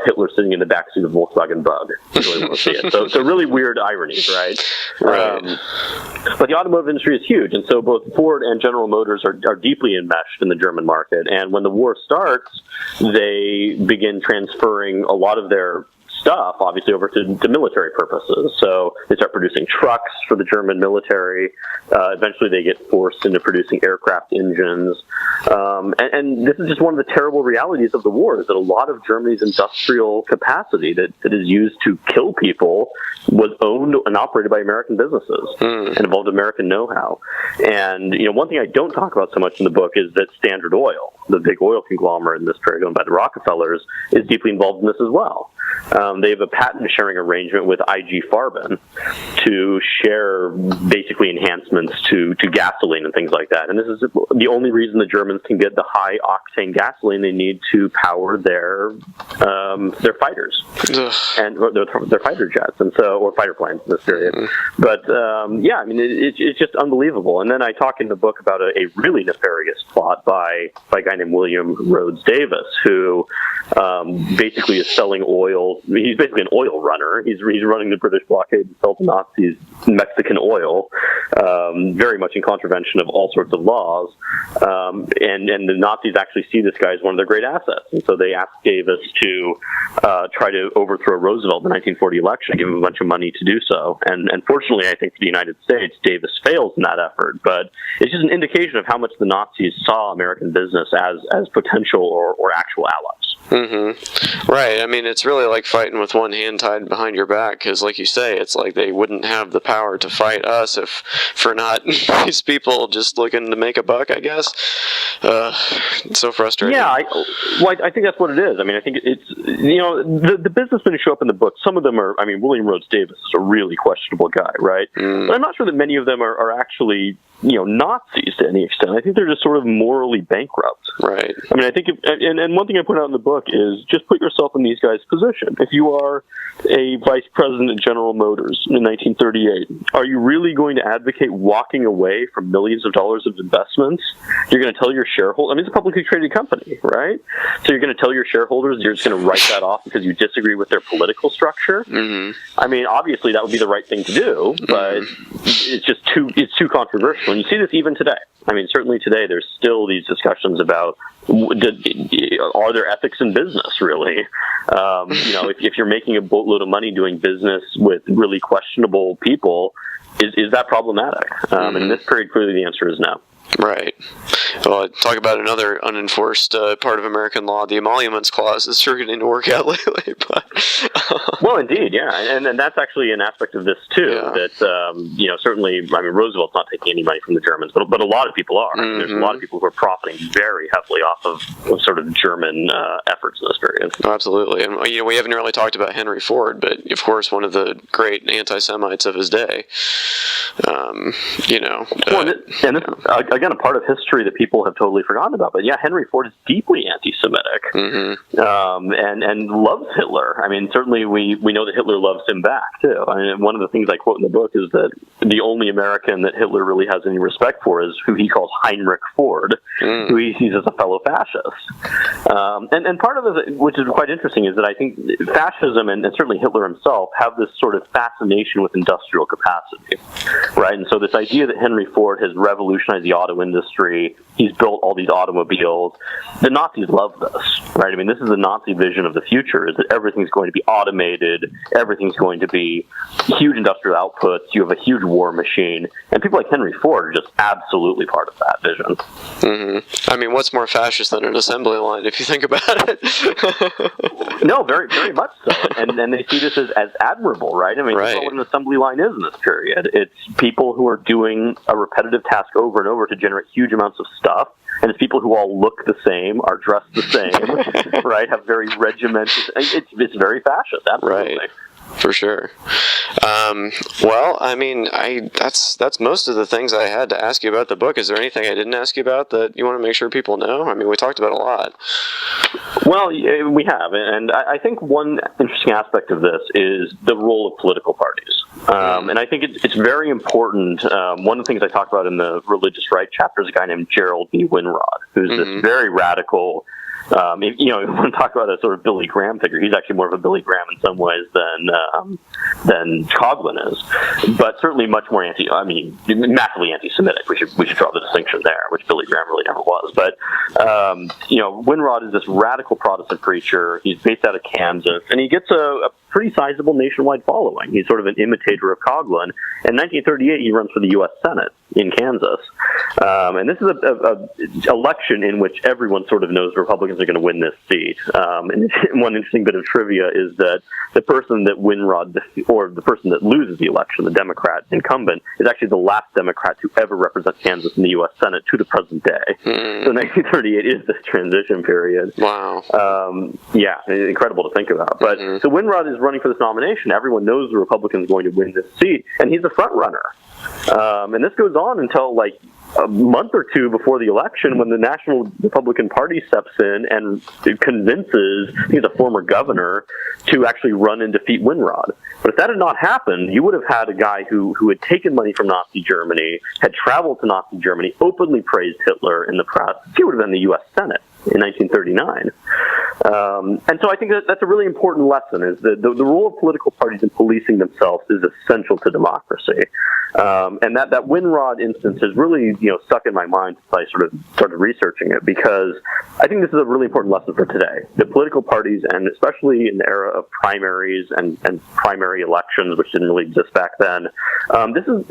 Hitler sitting in the backseat of a Volkswagen Bug. You really want to see it. So really weird ironies, right? But the automotive industry is huge, and so both Ford and General Motors are deeply enmeshed in the German market. And when the war starts, they begin transferring a lot of their stuff, obviously, over to military purposes. So they start producing trucks for the German military. Eventually, they get forced into producing aircraft engines. And this is just one of the terrible realities of the war, is that a lot of Germany's industrial capacity that is used to kill people was owned and operated by American businesses and involved American know-how. And one thing I don't talk about so much in the book is that Standard Oil, the big oil conglomerate in this period owned by the Rockefellers, is deeply involved in this as well. They have a patent sharing arrangement with IG Farben to share basically enhancements to gasoline and things like that. And this is the only reason the Germans can get the high octane gasoline they need to power their fighters and their fighter jets, and so, or fighter planes in this period. But it's just unbelievable. And then I talk in the book about a really nefarious plot by a guy named William Rhodes Davis, who basically is selling oil. He's basically an oil runner. He's running the British blockade and sell to Nazis Mexican oil, very much in contravention of all sorts of laws. And the Nazis actually see this guy as one of their great assets. And so they ask Davis to try to overthrow Roosevelt in the 1940 election, give him a bunch of money to do so. And fortunately, I think for the United States, Davis fails in that effort. But it's just an indication of how much the Nazis saw American business as potential or actual allies. Right. I mean, it's really like fighting with one hand tied behind your back, because like you say, it's like they wouldn't have the power to fight us if for not these people just looking to make a buck, I guess. It's so frustrating. Yeah, I think that's what it is. I mean, I think it's, the businessmen who show up in the book, some of them are, William Rhodes Davis is a really questionable guy, right? But I'm not sure that many of them are actually Nazis to any extent. I think they're just sort of morally bankrupt. Right. I mean, I think, and one thing I put out in the book is just put yourself in these guys' position. If you are a vice president at General Motors in 1938, are you really going to advocate walking away from millions of dollars of investments? You're going to tell your shareholders, it's a publicly traded company, right? So you're going to tell your shareholders you're just going to write that off because you disagree with their political structure? Obviously that would be the right thing to do, but it's just too controversial. And you see this even today. Certainly today there's still these discussions about are there ethics in business, really? If you're making a boatload of money doing business with really questionable people, is that problematic? And in this period, clearly the answer is no. Right. Well, talk about another unenforced part of American law. The emoluments clause is sure getting to work out lately. But well, indeed, yeah, and that's actually an aspect of this too. Yeah. That certainly, I mean, Roosevelt's not taking any money from the Germans, but a lot of people are. Mm-hmm. There's a lot of people who are profiting very heavily off of sort of German efforts in this period. Oh, absolutely, and we haven't really talked about Henry Ford, but of course, one of the great anti-Semites of his day. Well, and this, again, a part of history that people have totally forgotten about. But yeah, Henry Ford is deeply anti-Semitic, and loves Hitler. I mean, certainly we know that Hitler loves him back too. I mean, one of the things I quote in the book is that the only American that Hitler really has any respect for is who he calls Heinrich Ford, who he sees as a fellow fascist. And part of it, which is quite interesting, is that I think fascism and certainly Hitler himself have this sort of fascination with industrial capacity, right? And so this idea that Henry Ford has revolutionized the auto industry, he's built all these automobiles, the Nazis love this, right? I mean, this is the Nazi vision of the future, is that everything's going to be automated, everything's going to be huge industrial outputs, you have a huge war machine, and people like Henry Ford are just absolutely part of that vision. Mm-hmm. I mean, what's more fascist than an assembly line, if you think about it? No, very, very much so. And they see this as admirable, right? I mean, right. That's what an assembly line is in this period. It's people who are doing a repetitive task over and over to generate huge amounts of stuff, and it's people who all look the same, are dressed the same, right? Have very regimented. It's very fascist, absolutely. Right. For sure. Well, I mean, that's most of the things I had to ask you about the book. Is there anything I didn't ask you about that you want to make sure people know? I mean, we talked about a lot. Well, we have, and I think one interesting aspect of this is the role of political parties. And I think it's very important. One of the things I talk about in the religious right chapter is a guy named Gerald B. Winrod, who's this very radical. If you want to talk about a sort of Billy Graham figure, he's actually more of a Billy Graham in some ways than Coughlin is, but certainly much more massively anti-Semitic. We should draw the distinction there, which Billy Graham really never was. But Winrod is this radical Protestant preacher. He's based out of Kansas, and he gets a pretty sizable nationwide following. He's sort of an imitator of Coughlin. In 1938, he runs for the U.S. Senate in Kansas. And this is a election in which everyone sort of knows Republicans are going to win this seat. And one interesting bit of trivia is that the person that the person that loses the election, the Democrat incumbent, is actually the last Democrat to ever represent Kansas in the U.S. Senate to the present day. So 1938 is this transition period. Wow. Yeah, incredible to think about. But so Winrod is running for this nomination. Everyone knows the Republican is going to win this seat, and he's a front runner. And this goes on until like a month or two before the election, when the National Republican Party steps in and convinces, he's a former governor, to actually run and defeat Winrod. But if that had not happened, you would have had a guy who had taken money from Nazi Germany, had traveled to Nazi Germany, openly praised Hitler in the press. He would have been the U.S. Senate in 1939. And so I think that's a really important lesson, is that the role of political parties in policing themselves is essential to democracy. And that Winrod instance has really, stuck in my mind as I sort of started researching it, because I think this is a really important lesson for today. The political parties, and especially in the era of primaries and primary elections, which didn't really exist back then, this is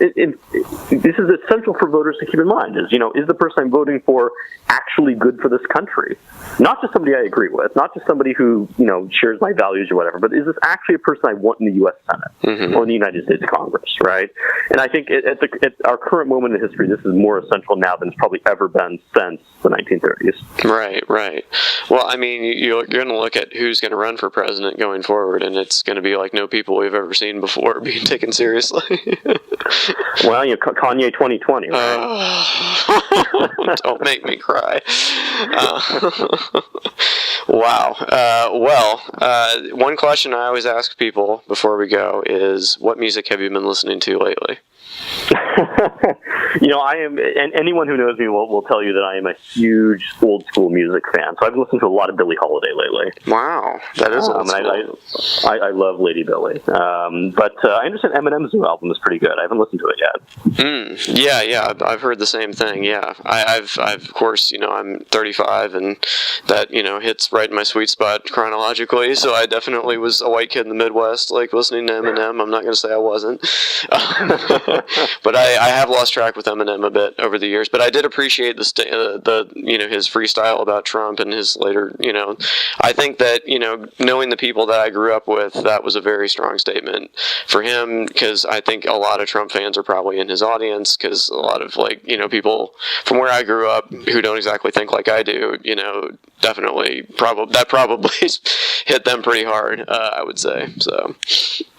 essential for voters to keep in mind. Is the person I'm voting for actually good for this country? Not just somebody I agree with, not just somebody who shares my values or whatever, but is this actually a person I want in the U.S. Senate or in the United States Congress, right? And I think at our current moment in history, this is more essential now than it's probably ever been since the 1930s. Right. Well, I mean, you're going to look at who's going to run for president going forward, and it's going to be like no people we've ever seen before being taken seriously. Well, Kanye 2020, right? Don't make me cry. Wow. One question I always ask people before we go is, what music have you been listening to lately? I am, and anyone who knows me will tell you that I am a huge old school music fan. So I've listened to a lot of Billie Holiday lately. Wow, that is old school. I love Lady Billie. But I understand Eminem's new album is pretty good. I haven't listened to it yet. Yeah, I've heard the same thing. Yeah, I've of course, I'm 35, and that hits right in my sweet spot chronologically. So I definitely was a white kid in the Midwest, like listening to Eminem. I'm not going to say I wasn't, but I have lost track with Eminem a bit over the years, but I did appreciate the his freestyle about Trump and his later, I think that, knowing the people that I grew up with, that was a very strong statement for him, because I think a lot of Trump fans are probably in his audience, because a lot of people from where I grew up who don't exactly think like I do, definitely probably hit them pretty hard, I would say. So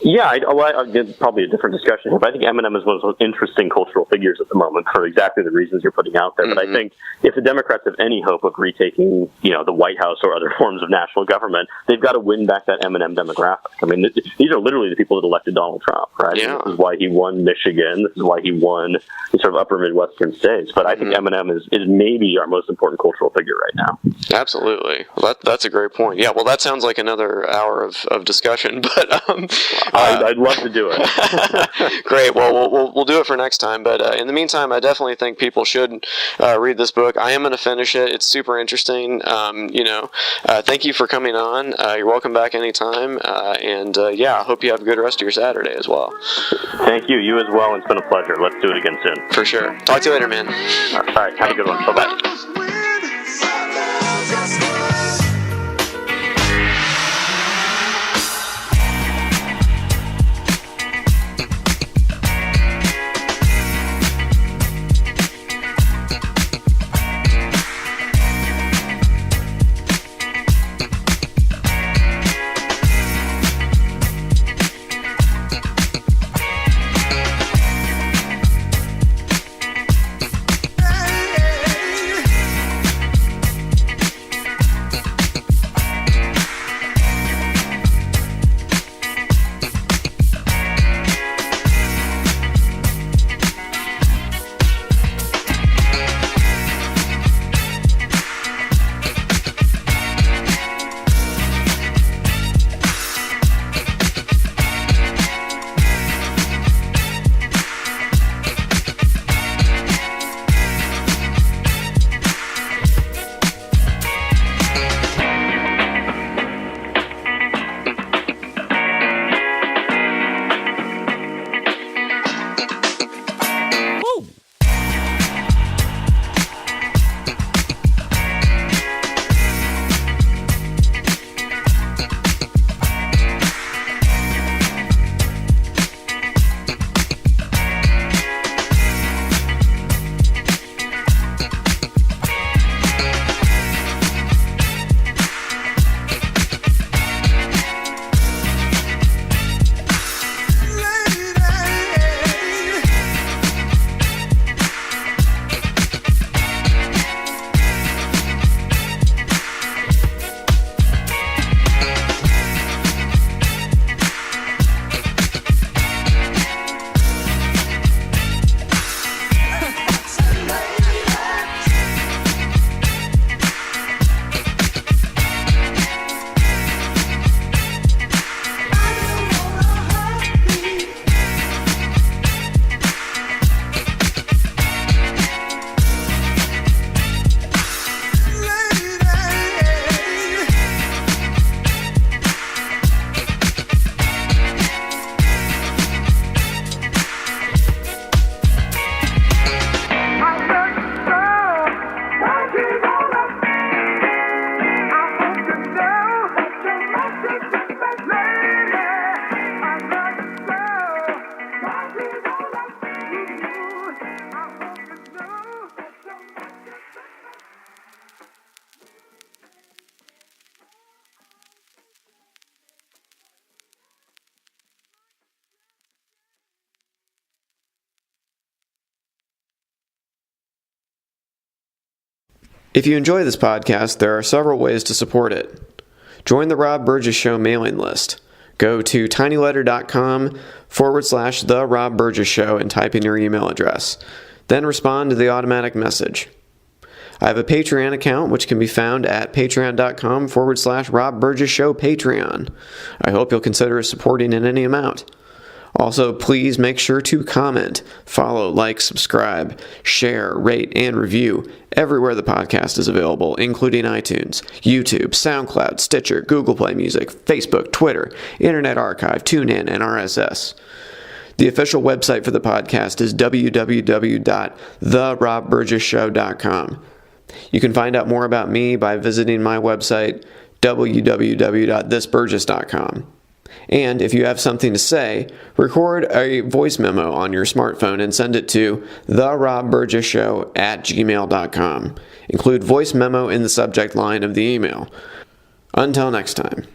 yeah, I did probably a different discussion here, but I think Eminem is one of those interesting cultural figures at the moment for exactly the reasons you're putting out there. Mm-hmm. But I think if the Democrats have any hope of retaking, the White House or other forms of national government, they've got to win back that Eminem demographic. I mean, these are literally the people that elected Donald Trump, right? Yeah. This is why he won Michigan. This is why he won the sort of upper Midwestern states. But I think Eminem is maybe our most important cultural figure right now. Absolutely. Well, that's a great point. Yeah, well, that sounds like another hour of discussion, but I'd love to do it. Great. Well, we'll do it for next time. But in the meantime, I definitely think people should read this book. I am going to finish it. It's super interesting. Thank you for coming on. You're welcome back anytime. I hope you have a good rest of your Saturday as well. Thank you. You as well. It's been a pleasure. Let's do it again soon. For sure. Talk to you later, man. All right. Have a good one. Bye-bye. If you enjoy this podcast, there are several ways to support it. Join the Rob Burgess Show mailing list. Go to tinyletter.com/The Rob Burgess Show and type in your email address. Then respond to the automatic message. I have a Patreon account, which can be found at patreon.com/Rob Burgess Show Patreon. I hope you'll consider supporting in any amount. Also, please make sure to comment, follow, like, subscribe, share, rate, and review everywhere the podcast is available, including iTunes, YouTube, SoundCloud, Stitcher, Google Play Music, Facebook, Twitter, Internet Archive, TuneIn, and RSS. The official website for the podcast is www.therobburgessshow.com. You can find out more about me by visiting my website, www.thisburgess.com. And if you have something to say, record a voice memo on your smartphone and send it to therobburgessshow@gmail.com. Include voice memo in the subject line of the email. Until next time.